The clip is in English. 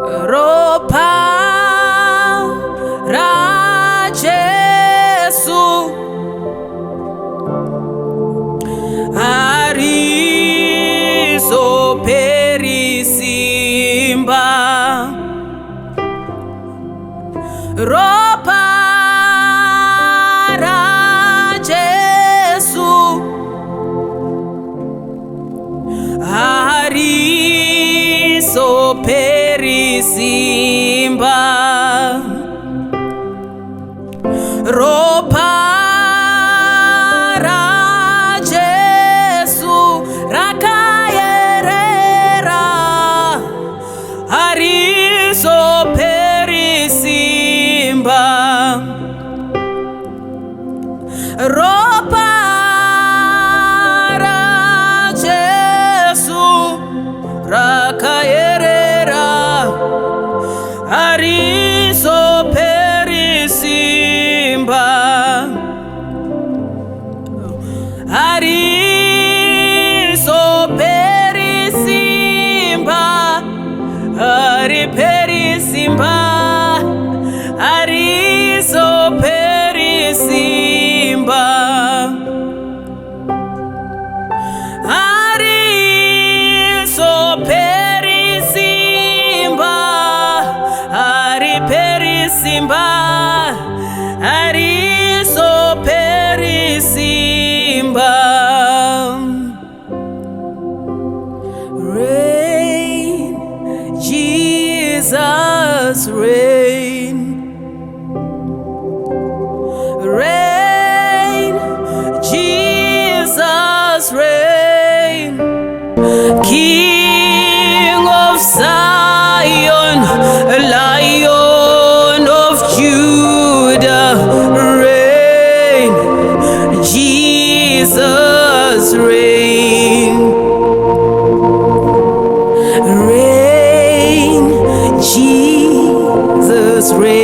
Ropa Rajesu Hariperi Simba Ropa Rajesu Hariperi Simba Ropa Rajesu Rakayerera Hariperi Simba Ropa Rajesu Rakayerera Hariperi Simba Hariperi Simba Hariperi Simba Hariperi Simba Hariperi Simba Hariperi Simba Hariperi Simba Reign, Jesus, reign. Reign, Jesus, reign. King of Zion, Lion of Judah, reign, Jesus, reign. Reign, Jesus, reign.